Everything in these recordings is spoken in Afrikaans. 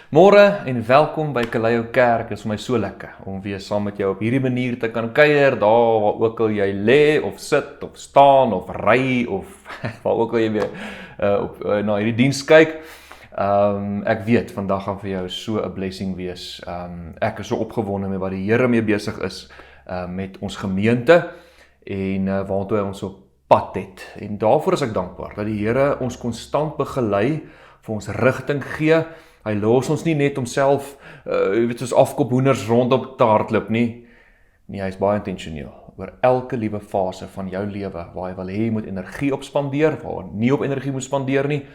Môre en welkom by Kaleio Kerk. Dit is vir my so lekker om weer saam met jou op hierdie manier te kan kuier, daar waar ook al jy lê of sit of staan of ry of waar ook al jy weer na hierdie diens kyk. Ek weet vandag gaan vir jou so 'n blessing wees. Ek is so opgewonde met wat die Here mee besig is met ons gemeente en waartoe hy ons op pad het. En daarvoor is ek dankbaar dat die Here ons konstant begelei, vir ons rigting gee. Hy los ons nie net homself, soos afkophoenders rondom te hardloop nie. Nee, hy is baie intentioneel oor elke liewe fase van jou lewe, waar hy wil hê jy moet energie op spandeer, waar hy nie op energie moet spandeer nie.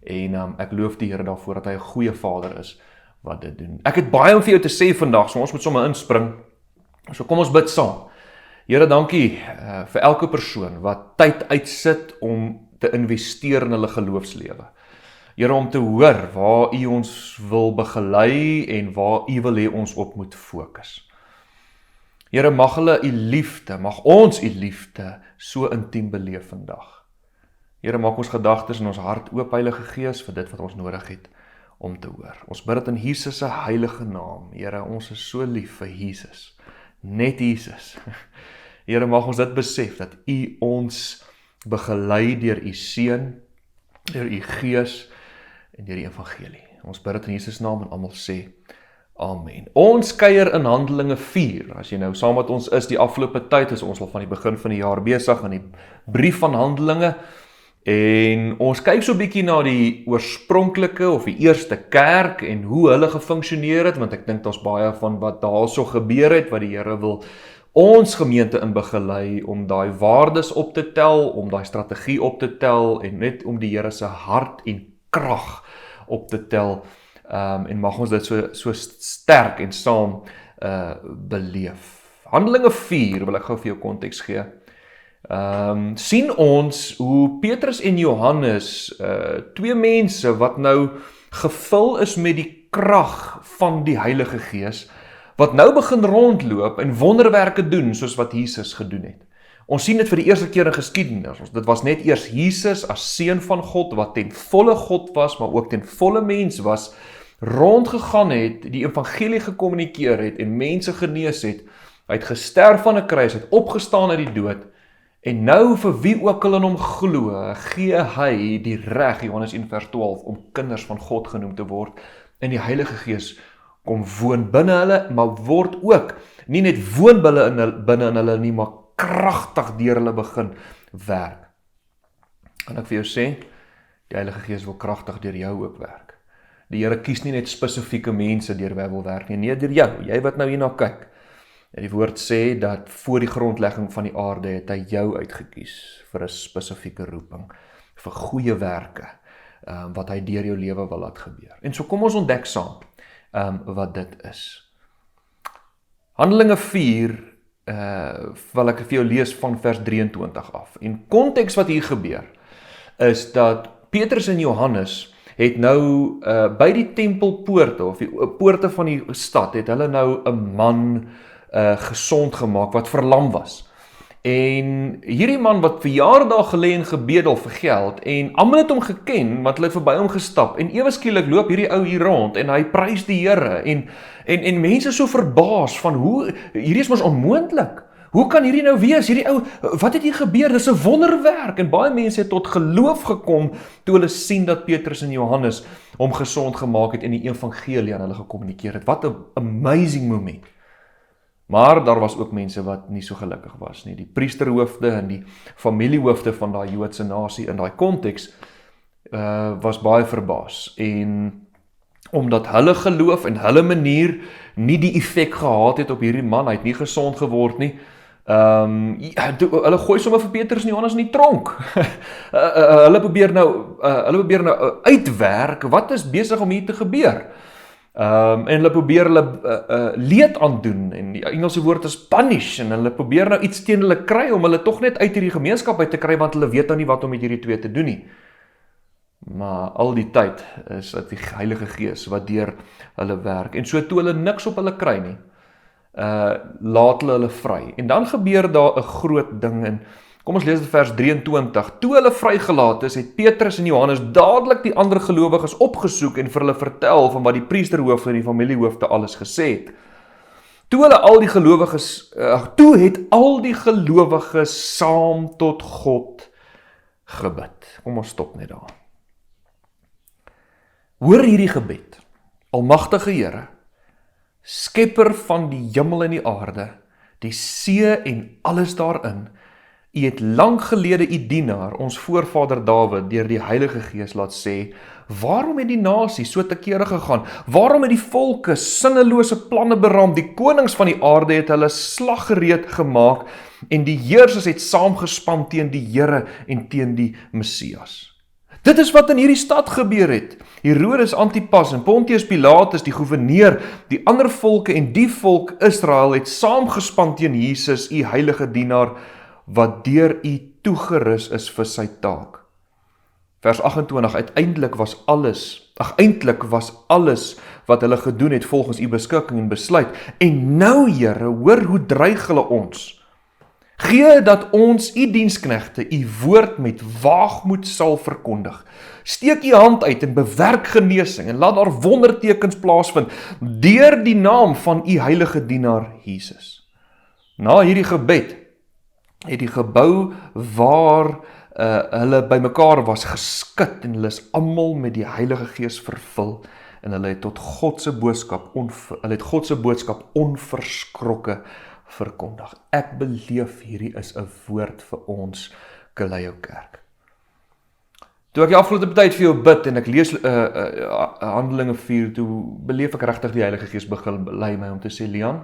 En ek loof die Here daarvoor dat hy 'n goeie Vader is wat dit doen. Ek het baie om vir jou te sê vandag, so ons moet sommer inspring. So kom ons bid saam. Here, dankie vir elke persoon wat tyd uitsit om te investeer in hulle geloofslewe. Here, om te hoor waar U ons wil begelei en waar U wil hê ons op moet fokus. Here, mag hulle U liefde, mag ons U liefde so intiem beleef vandag. Here, maak ons gedagtes en ons hart oop, Heilige Gees, vir dit wat ons nodig het om te hoor. Ons bid dit in Jesus se heilige naam. Here, ons is so lief vir Jesus. Net Jesus. Here, mag ons dit besef, dat U ons begelei deur U Seun, deur U Gees, en deur die evangelie. Ons bid dit in Jesus naam en almal sê amen. Ons kuier in Handelinge 4. As jy nou saam met ons is die afgelope tyd, is ons al van die begin van die jaar besig aan die brief van Handelinge. En ons kyk so 'n bietjie na die oorspronklike of die eerste kerk en hoe hulle gefunksioneer het, want ek dink daar's baie van wat daarso gebeur het, wat die Here wil ons gemeente in begelei om daai waardes op te tel, om daai strategie op te tel en net om die Here se hart en krag op te tel, en mag ons dit so sterk en saam beleef. Handelinge 4 wil ek gou vir jou konteks gee. Sien ons hoe Petrus en Johannes, twee mense wat nou gevul is met die krag van die Heilige Gees, wat nou begin rondloop en wonderwerke doen soos wat Jesus gedoen het. Ons sien dit vir die eerste keer in geskiedenis. Dit was net eers Jesus as seun van God, wat ten volle God was, maar ook ten volle mens was, rondgegaan het, die evangelie gekommunikeer het en mense genees het. Hy het gesterf aan 'n kruis, het opgestaan uit die dood, en nou vir wie ook al in hom glo, gee hy die reg, Johannes 1 vers 12, om kinders van God genoem te word, en die Heilige Gees kom woon binne hulle, maar word ook, nie net woon binne in hulle nie, maar kragtig deur hulle begin werk. Kan ek vir jou sê, die Heilige Gees wil kragtig deur jou ook werk. Die Here kies nie net spesifieke mense deur wie hy wil werk nie, nee, deur jou, jy wat nou hierna kyk. En die woord sê dat voor die grondlegging van die aarde het hy jou uitgekies vir 'n spesifieke roeping, vir goeie werke, wat hy deur jou lewe wil laat gebeur. En so kom ons ontdek saam wat dit is. Handelinge 4 wil ek vir jou lees van vers 23 af. En konteks wat hier gebeur, is dat Petrus en Johannes het nou by die tempelpoorte, of die poorte van die stad, het hulle nou 'n man gesond gemaak, wat verlam was. En hierdie man wat vir jare daar gelê en gebedel vir geld, en almal het hom geken, want hulle het verby hom gestap, en ewe skielik loop hierdie ou hier rond, en hy prys die Here, en mense so verbaas van hoe, hierdie is mos onmoontlik, hoe kan hierdie nou wees, hierdie ou, wat het hier gebeur, dis 'n wonderwerk, en baie mense het tot geloof gekom, toe hulle sien dat Petrus en Johannes hom gesond gemaak het, en die evangelie aan hulle gekommunikeer het. Wat 'n amazing moment. Maar daar was ook mense wat nie so gelukkig was nie. Die priesterhoofde en die familiehoofde van daai Joodse nasie in daai konteks was baie verbaas. En omdat hulle geloof en hulle manier nie die effek gehad het op hierdie man, hy het nie gesond geword nie, hulle gooi sommer vir Petrus en Johannes in die tronk. Hulle probeer nou uitwerk, wat is besig om hier te gebeur? En hulle probeer hulle leed aandoen, en die Engelse woord is punish, en hulle probeer nou iets teen hulle kry, om hulle toch net uit hierdie gemeenskap uit te kry, want hulle weet nou nie wat om met hierdie twee te doen nie. Maar al die tyd is dit die Heilige Gees wat deur hulle werk, en so toe hulle niks op hulle kry nie, laat hulle vry. En dan gebeur daar 'n groot ding, en kom ons lees dit vers 23. Toe hulle vrygelaat is, het Petrus en Johannes dadelik die ander gelowiges opgesoek en vir hulle vertel van wat die priesterhoofde en die familiehoofde alles gesê het. Toe het al die gelowiges saam tot God gebid. Kom ons stop net daar. Hoor hierdie gebed. Almagtige Here, Skepper van die hemel en die aarde, die see en alles daarin, U het lang gelede U dienaar, ons voorvader Dawid, deur die Heilige Gees laat sê, waarom het die nasie so te kere gegaan? Waarom het die volke sinnelose planne beraam? Die konings van die aarde het hulle slaggereed gemaak, en die heersers het saamgespan teen die Here en teen die Messias. Dit is wat in hierdie stad gebeur het. Herodes Antipas en Pontius Pilatus, die gouverneur, die ander volke en die volk Israel het saamgespan teen Jesus, U heilige dienaar, wat deur U toegerus is vir sy taak. Vers 28, eintlik was alles wat hulle gedoen het volgens U beskikking en besluit. En nou, Here, hoor hoe dreig hulle ons. Gee dat ons U diensknegte U woord met waagmoed sal verkondig. Steek U hand uit en bewerk genesing en laat daar wondertekens plaasvind deur die naam van U heilige dienaar Jesus. Na hierdie gebed het die gebou waar hulle bymekaar was geskit en hulle is almal met die Heilige Gees vervul en hulle het God se boodskap onverskrokke verkondig. Ek beleef hierdie is 'n woord vir ons Kaleio Kerk. Toe ek die afgelope tyd vir jou bid en ek lees Handelinge 4, toe beleef ek regtig die Heilige Gees begin lei my om te sê, Leon,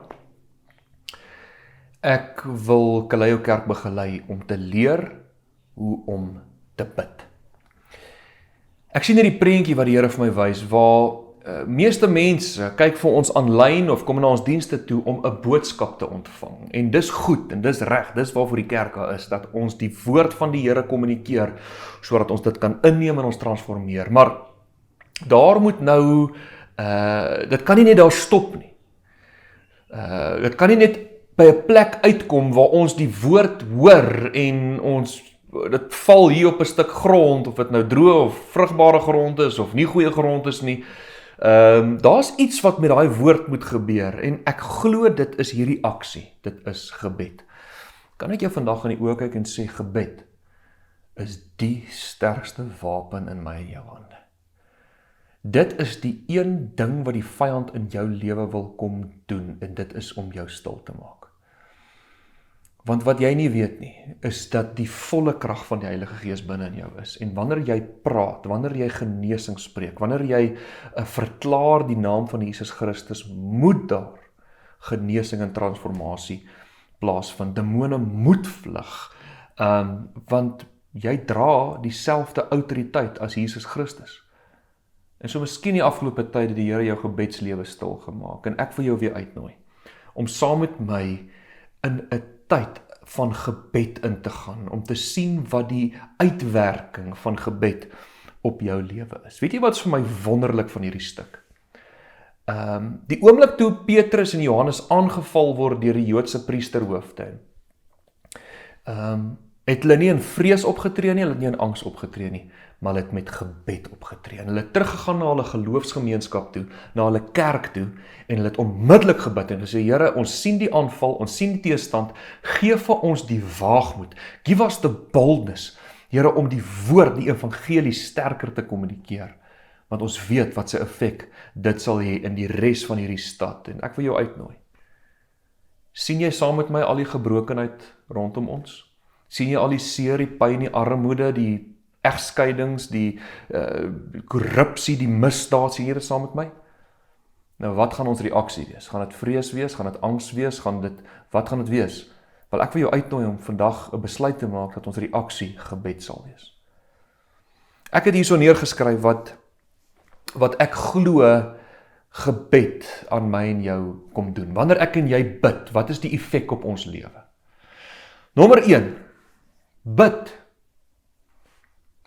ek wil Kaleio Kerk begelei om te leer hoe om te bid. Ek sien hierdie prentjie wat die Here vir my wys, waar meeste mense kyk vir ons aanlyn of kom na ons dienste toe om 'n boodskap te ontvang. En dis goed en dis reg, dis waarvoor die kerk is, dat ons die woord van die Here kommunikeer, sodat ons dit kan inneem en ons transformeer. Maar daar moet nou, dit kan nie net daar stop nie. Dit kan nie net by 'n plek uitkom waar ons die woord hoor en dit val hier op 'n stuk grond, of dit nou droë of vrugbare grond is of nie goeie grond is nie. Daar's iets wat met daai woord moet gebeur, en ek glo dit is hierdie aksie, dit is gebed. Kan ek jou vandag in die oë kyk en sê, gebed is die sterkste wapen in my en jou hande. Dit is die een ding wat die vyand in jou lewe wil kom doen, en dit is om jou stil te maak. Want wat jy nie weet nie, is dat die volle krag van die Heilige Gees binne in jou is. En wanneer jy praat, wanneer jy genesing spreek, wanneer jy verklaar die naam van Jesus Christus, moet daar genesing en transformasie plaasvind. Demone moet vlug, want jy dra dieselfde autoriteit as Jesus Christus. En so miskien die afgelope tyd het die Here jou gebedslewe stil gemaak, en ek wil jou weer uitnooi, om saam met my in 'n tyd van gebed in te gaan, om te sien wat die uitwerking van gebed op jou lewe is. Weet jy wat is vir my wonderlik van hierdie stuk? Die oomblik toe Petrus en Johannes aangeval word deur die Joodse priesterhoofde, het hulle nie in vrees opgetree nie, hulle het nie in angs opgetree nie, maar hulle het met gebed opgetree. En hulle het teruggegaan na hulle geloofsgemeenskap toe, na hulle kerk toe, en hulle het onmiddellik gebid en gesê, Here, ons sien die aanval, ons sien die teestand, gee vir ons die waagmoed, give us the boldness, Here, om die woord, die evangelie sterker te kommunikeer, want ons weet wat sy effek dit sal hê in die res van hierdie stad, en ek wil jou uitnooi. Sien jy saam met my al die gebrokenheid rondom ons? Sien jy al die seer, die pyn, die armoede, die egskeidings, die korrupsie, die misdaad, sien jy dit saam met my? Nou, wat gaan ons reaksie wees? Gaan dit vrees wees? Gaan dit angs wees? Wat gaan dit wees? Wel, ek wil jou uitnooi om vandag 'n besluit te maak dat ons reaksie gebed sal wees. Ek het hierso neergeskryf wat ek glo gebed aan my en jou kom doen? Wanneer ek en jy bid, wat is die effek op ons lewe? Nommer 1, bid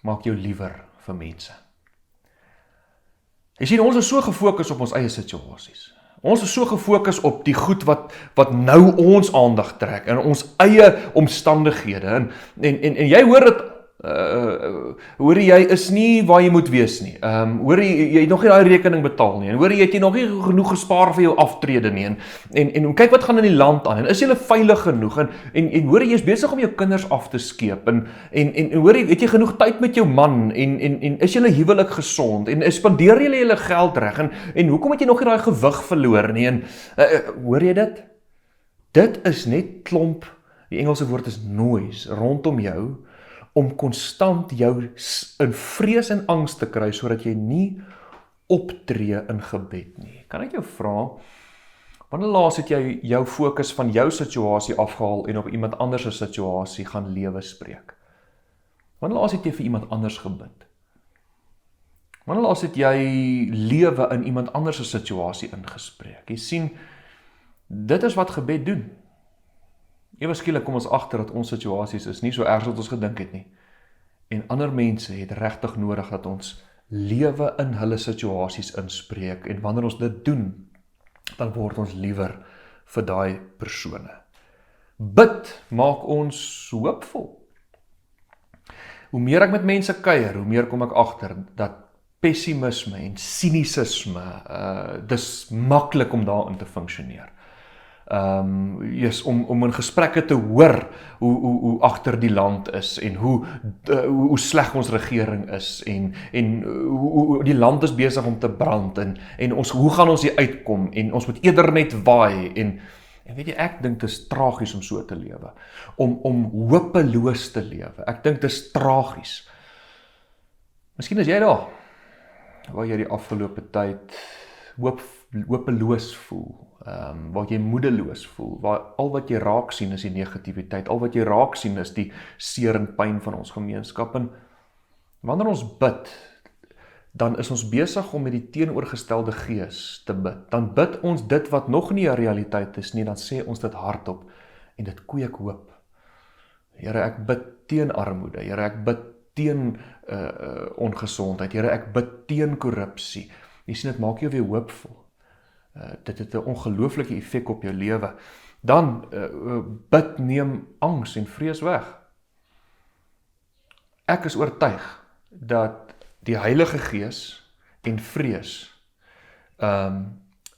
maak jou liewer vir mense. Jy sien, ons is so gefokus op ons eie situasies. Ons is so gefokus op die goed wat nou ons aandag trek, in ons eie omstandighede, en jy hoor dit, hoor jy is nie waar jy moet wees nie, hoor jy het nog nie die rekening betaal nie, en hoor jy het jy nog nie genoeg gespaar vir jou aftrede nie, en kyk wat gaan in die land aan, en is jy veilig genoeg, en hoor jy is besig om jou kinders af te skeep, en hoor jy, het jy genoeg tyd met jou man, en is jy huwelik gesond, en spandeer jy julle geld reg, en hoekom het jy nog nie daai gewig verloor nie, en hoor jy dit? Dit is net klomp, die Engelse woord is noise, rondom jou, om konstant jou in vrees en angs te kry, sodat jy nie optree in gebed nie. Kan ek jou vra, wanneer laas het jy jou fokus van jou situasie afgehaal en op iemand anders se situasie gaan lewe spreek? Wanneer laas het jy vir iemand anders gebid? Wanneer laas het jy lewe in iemand anders se situasie ingespreek? Jy sien, dit is wat gebed doen. Ewe skielik kom ons agter dat ons situasies is nie so erg as ons gedink het nie. En ander mense het regtig nodig dat ons lewe in hulle situasies inspreek. En wanneer ons dit doen, dan word ons liewer vir daai persone. Bid maak ons hoopvol. Hoe meer ek met mense kuier, hoe meer kom ek agter dat pessimisme en sinisisme, dis maklik om daarin te funksioneer. Om in gesprekke te hoor hoe agter die land is en hoe sleg ons regering is en hoe die land is besig om te brand en hoe gaan ons hier uitkom en ons moet eerder net waai en weet jy, ek dink dit is tragies om so te lewe, om hopeloos te lewe. Ek dink dit is tragies. Miskien is jy daar, waar jy die afgelope tyd hopeloos voel, waar jy moedeloos voel, waar al wat jy raak sien is die negativiteit, al wat jy raak sien is die seer en pyn van ons gemeenskap, en wanneer ons bid, dan is ons besig om met die teenoorgestelde gees te bid, dan bid ons dit wat nog nie 'n realiteit is nie, dan sê ons dit hardop, en dit kweek hoop. Here, ek bid teen armoede, Here, ek bid teen ongesondheid, Here, ek bid teen korrupsie. Jy sien, dit maak jou weer hoopvol. Dit het 'n ongelooflike effek op jou lewe. Dan, bid neem angs en vrees weg. Ek is oortuig dat die Heilige Gees en vrees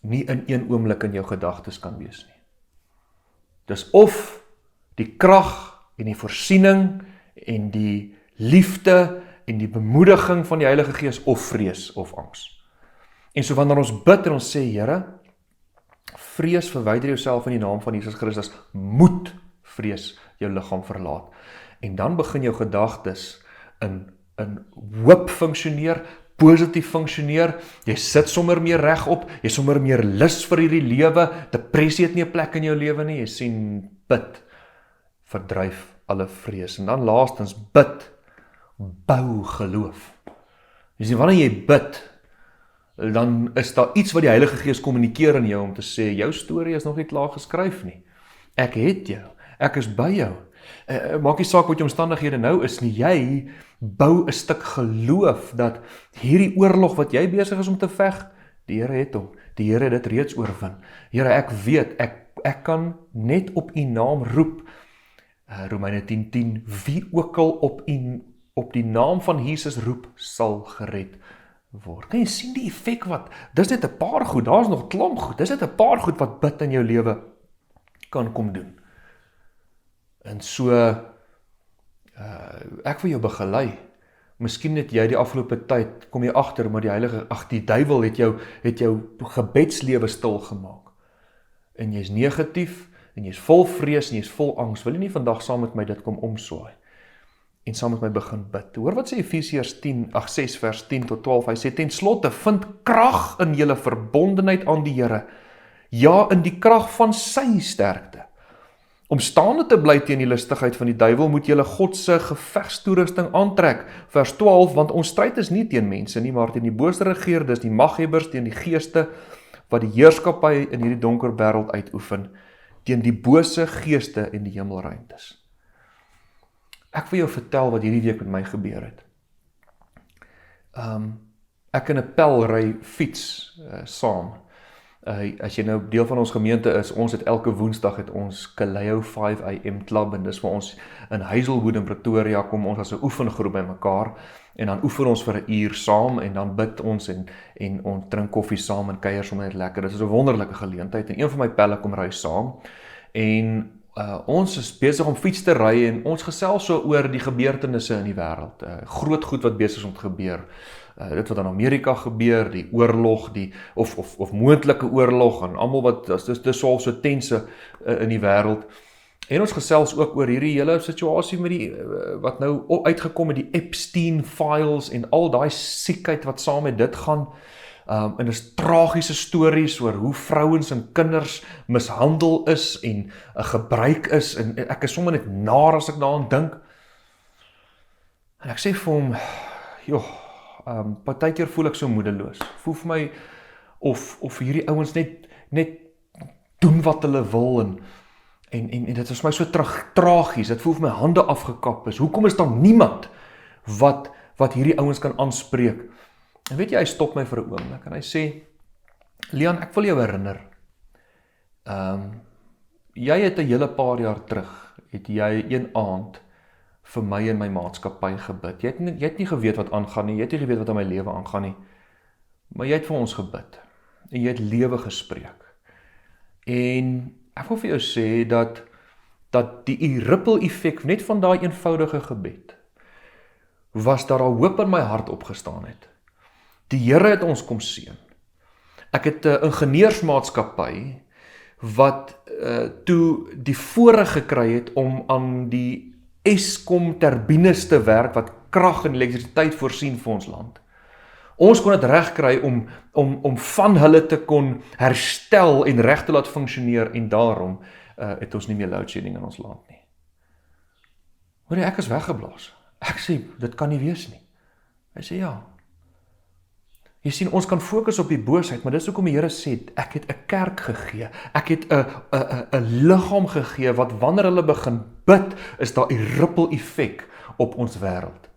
nie in een oomblik in jou gedagtes kan wees nie. Dis of die krag en die voorsiening en die liefde en die bemoediging van die Heilige Gees of vrees of angs. En so wanneer ons bid en ons sê, Here, vrees verwyder jouself in die naam van Jesus Christus, moet vrees jou liggaam verlaat. En dan begin jou gedagtes in hoop funksioneer, positief funksioneer, jy sit sommer meer reg op, jy sommer meer lus vir hierdie lewe, depressie het nie 'n plek in jou lewe nie, jy sien, bid, verdryf alle vrees. En dan laastens, bid, bou geloof. Jy sien, wanneer jy bid, dan is daar iets wat die Heilige Gees kommunikeer in jou om te sê, jou storie is nog nie klaar geskryf nie. Ek het jou, ek is by jou. Maak nie saak wat jou omstandighede nou is nie, jy bou 'n stuk geloof dat hierdie oorlog wat jy besig is om te veg, die Here het hom, die Here het dit reeds oorwin. Here, ek weet, ek kan net op u naam roep, Romeine 10:10, wie ook al op die naam van Jesus roep, sal gered word. Kan jy sien die effek wat, dis net 'n paar goed, daar is nog klomp goed, dis net 'n paar goed wat bid in jou lewe kan kom doen. En so, ek wil jou begelei, miskien het jy die afgelope tyd, kom jy agter, maar die duiwel het jou gebedslewe stil gemaak, en jy is negatief, en jy is vol vrees, en jy is vol angs, wil jy nie vandag saam met my dit kom omswaai, en saam met my begin bid. Hoor wat sê Efesiërs 6 vers 10 tot 12, hy sê, ten slotte, vind krag in julle verbondenheid aan die Here, ja, in die krag van sy sterkte. Om staande te bly teen die listigheid van die duiwel, moet julle God se gevegstoerusting aantrek. Vers 12, want ons stryd is nie teen mense nie, maar teen die bose regeerdes, die maghebbers, teen die geeste wat die heerskappy in hierdie donker wêreld uitoefen teen die bose geeste in die hemelruimtes. Ek wil jou vertel wat hierdie week met my gebeur het. Ek in 'n pelry fiets saam. As jy nou deel van ons gemeente is, ons het elke woensdag het ons Kaleo 5 AM Club, en dis waar ons in Hazelwood in Pretoria kom, ons as 'n oefengroep by mekaar, en dan oefen ons vir 'n uur saam, en dan bid ons, en ons drink koffie saam, en kuier sommer net lekker. Dit is 'n wonderlike geleentheid, en een van my pelle kom ry saam, en ons is besig om fiets te ry, en ons gesels so oor die gebeurtenisse in die wêreld, groot goed wat besig is om te gebeur. Dit wat in Amerika gebeur, die oorlog, of moontlike oorlog, en almal wat, dis so tense in die wêreld. En ons gesels ook oor hierdie hele situasie met die, wat nou uitgekom het, die Epstein files, en al daai siekheid wat saam met dit gaan, en dis tragiese stories oor hoe vrouens en kinders mishandel is, en gebruik is, en ek is sommer net naar as ek daaraan dink. En ek sê vir hom, joh, partykeer voel ek so moedeloos. Voel vir my of hierdie ouens net doen wat hulle wil, en dit is vir my so tragies. Dit voel vir my hande afgekap is. Hoekom is daar niemand wat hierdie ouens kan aanspreek? En weet jy, hy stop my vir 'n oomblik en hy sê, Leon, ek wil jou herinner. Jy het 'n hele paar jaar terug, het jy een aand vir my en my maatskappy gebid. Jy het nie geweet wat aangaan nie, jy het nie geweet wat in my lewe aangaan nie, maar jy het vir ons gebid, en jy het lewe gespreek. En ek wil vir jou sê, dat die ripple effek, net van daai eenvoudige gebed, was daar al hoop in my hart opgestaan het. Die Here het ons kom seën. Ek het 'n ingenieursmaatskappy, wat toe die voorreg gekry het, om aan die Eskom turbines te werk, wat krag en elektrisiteit voorsien vir ons land. Ons kon dit regkry om van hulle te kon herstel en reg te laat funksioneer, en daarom het ons nie meer load shedding in ons land nie. Hoor jy, ek is weggeblaas. Ek sê, dit kan nie wees nie. Hy sê, ja. Jy sien, ons kan fokus op die boosheid, maar dis hoekom die Here sê, ek het 'n kerk gegee, ek het 'n liggaam gegee, wat wanneer hulle begin bid, is daar 'n ripple effek op ons wêreld.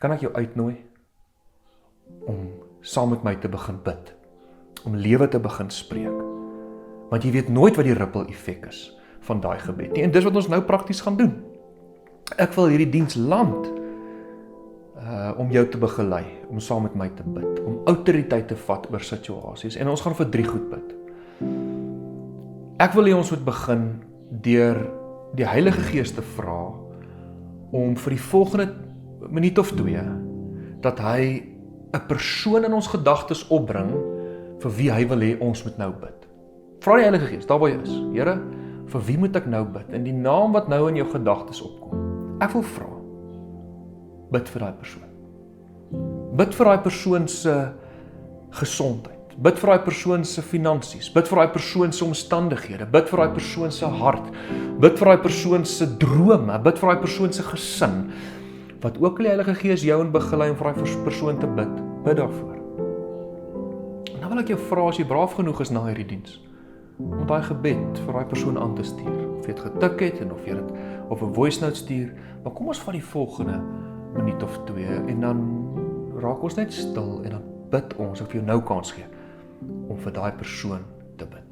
Kan ek jou uitnooi om saam met my te begin bid, om lewe te begin spreek, want jy weet nooit wat die ripple effek is van daai gebed nie, en dis wat ons nou prakties gaan doen. Ek wil hierdie diens land, om jou te begelei, om saam met my te bid, om autoriteit te vat oor situasies, en ons gaan vir 3 goed bid. Ek wil hê ons moet begin deur die Heilige Gees te vra, om vir die volgende minuut of 2, dat hy 'n persoon in ons gedagtes opbring, vir wie hy wil hê ons moet nou bid. Vra die Heilige Gees, daar waar jy is, Here, vir wie moet ek nou bid, en die naam wat nou in jou gedagtes opkom, ek wil vra, bid vir daai persoon. Bid vir daai persoon se gesondheid. Bid vir daai persoon se finansies. Bid vir daai persoon se omstandighede. Bid vir daai persoon se hart. Bid vir daai persoon se drome. Bid vir daai persoon se gesin. Wat ook die Heilige Gees jou in begelei om vir daai persoon te bid. Bid daarvoor. En dan wil ek jou vra, as jy braaf genoeg is na hierdie diens, om daai gebed vir daai persoon aan te stuur. Of jy het getik het, en of jy dit op 'n voice note stuur, maar kom ons vat die volgende minuut of 2, en dan raak ons net stil, en dan bid ons, ek vir jou nou kans gee, om vir daai persoon te bid.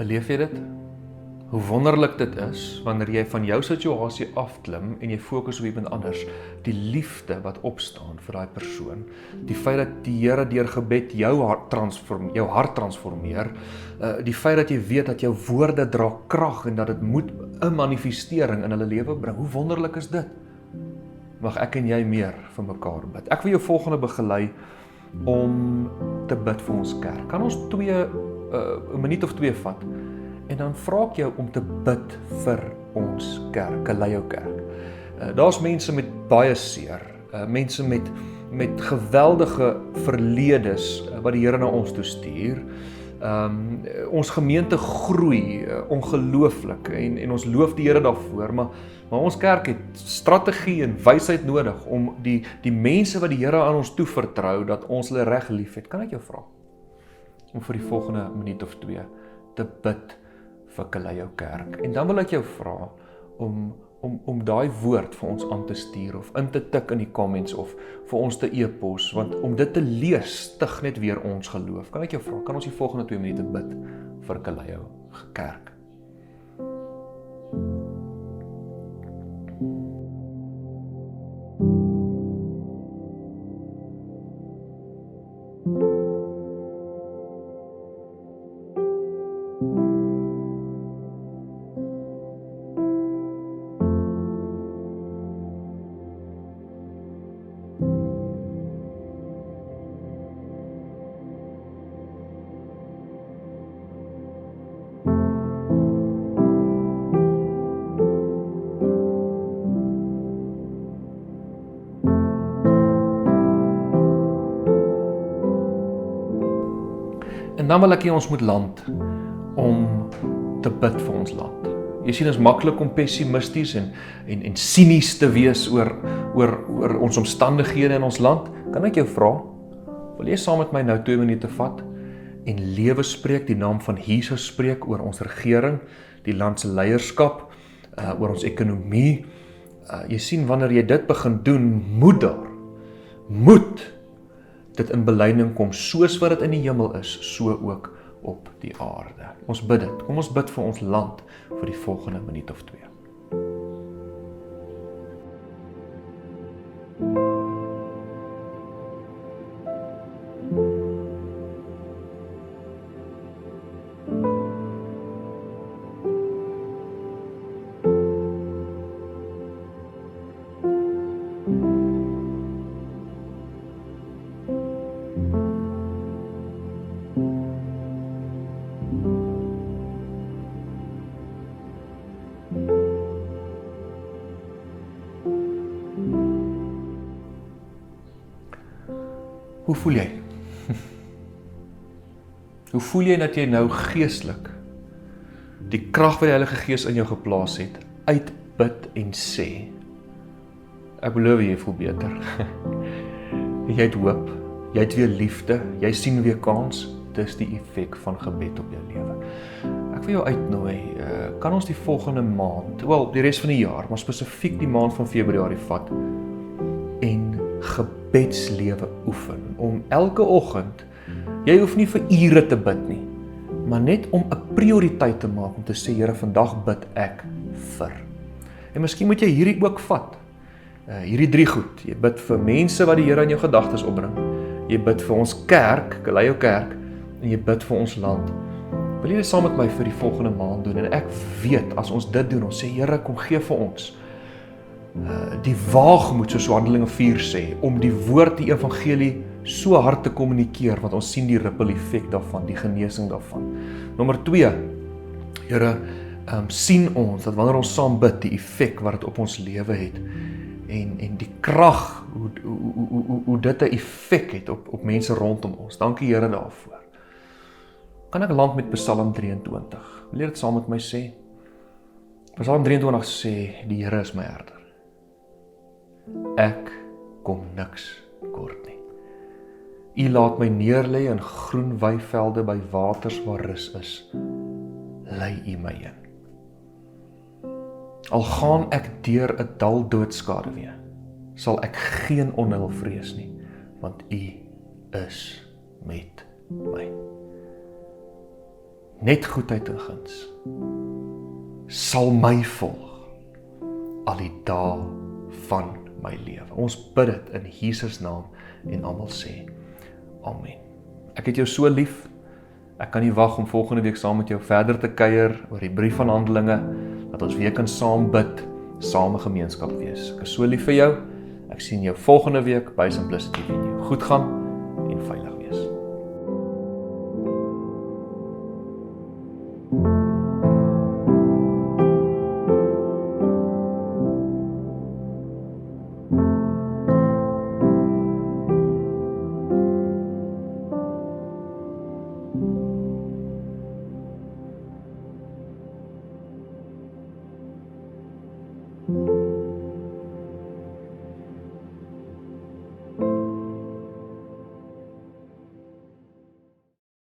Beleef jy dit? Hoe wonderlik dit is, wanneer jy van jou situasie afklim en jy fokus op iemand anders, die liefde wat opstaan vir daai persoon, die feit dat die Here deur gebed jou hart transformeer, die feit dat jy weet dat jou woorde dra krag en dat dit moet 'n manifestering in hulle lewe bring. Hoe wonderlik is dit? Mag ek en jy meer vir mekaar bid. Ek wil jou volgende begelei om te bid vir ons kerk. Kan ons 'n minuut of 2 vat? En dan vra ek jou om te bid vir ons kerk, Kaleio Kerk. Daar's mense met baie seer, mense met geweldige verledes wat die Here na ons toe stuur. Ons gemeente groei ongelooflik en ons loof die Here daarvoor, maar ons kerk het strategie en wysheid nodig om die mense wat die Here aan ons toe vertrou, dat ons hulle reg lief het. Kan ek jou vra om vir die volgende minuut of 2 te bid vir Kaleio Kerk? En dan wil ek jou vra om daai woord vir ons aan te stuur of in te tik in die comments of vir ons te e-pos, want om dit te lees stig net weer ons geloof. Kan ek jou vra, kan ons die volgende 2 minute bid vir Kaleio Kerk? En dan wil ek hê ons moet land om te bid vir ons land. Jy sien, dit is maklik om pessimisties en sinies te wees oor ons omstandighede in ons land. Kan ek jou vra, wil jy saam met my nou 2 minute vat en lewe spreek, die naam van Jesus spreek oor ons regering, die land se leierskap, oor ons ekonomie. Jy sien, wanneer jy dit begin doen, moet dit in belyning kom, soos wat dit in die hemel is, so ook op die aarde. Ons bid dit. Kom ons bid vir ons land vir die volgende minuut of 2. Hoe voel jy? Hoe voel jy dat jy nou geestelik die krag wat die Heilige Gees in jou geplaas het, uitbid en sê? Ek beloof jy voel beter. Jy het hoop, jy het weer liefde, jy sien weer kans. Dis die effek van gebed op jou lewe. Ek wil jou uitnooi, kan ons die volgende maand, die res van die jaar, maar spesifiek die maand van Februarie vat en gebedslewe oefen, om elke oggend, jy hoef nie vir ure te bid nie, maar net om 'n prioriteit te maak, om te sê, Here, vandag bid ek vir. En miskien moet jy hierdie ook vat, hierdie 3 goed. Jy bid vir mense wat die Here in jou gedagtes opbring, jy bid vir ons kerk, Kaleio Kerk, en jy bid vir ons land. Wil jy dit saam met my vir die volgende maand doen? En ek weet, as ons dit doen, ons sê, Here, kom gee vir ons die waagmoed, soos Handelinge 4 sê, om die woord, die evangelie so hard te kommunikeer, want ons sien die ripple effek daarvan, die genesing daarvan. Nommer 2, Here, sien ons, dat wanneer ons saam bid, die effek wat dit op ons lewe het, en die krag, hoe dit 'n effek het op mense rondom ons. Dankie Here daarvoor. Kan ek land met Psalm 23? Wil jy dit saam met my sê? Psalm 23 sê, die Here is my herder. Ek kom niks kort nie. U laat my neerlê in groen weivelde by waters waar rus is. Lei U my in. Al gaan ek deur 'n dal doodskaduwee, sal ek geen onheil vrees nie, want U is met my. Net goedheid en guns sal my volg al die dae van my lewe. Ons bid dit in Jesus naam en almal sê amen. Ek het jou so lief. Ek kan nie wag om volgende week saam met jou verder te kuier oor die brief van Handelinge, dat ons weer kan saam bid, saam 'n gemeenskap wees. Ek is so lief vir jou. Ek sien jou volgende week by Simplicity Venue. Goed gaan.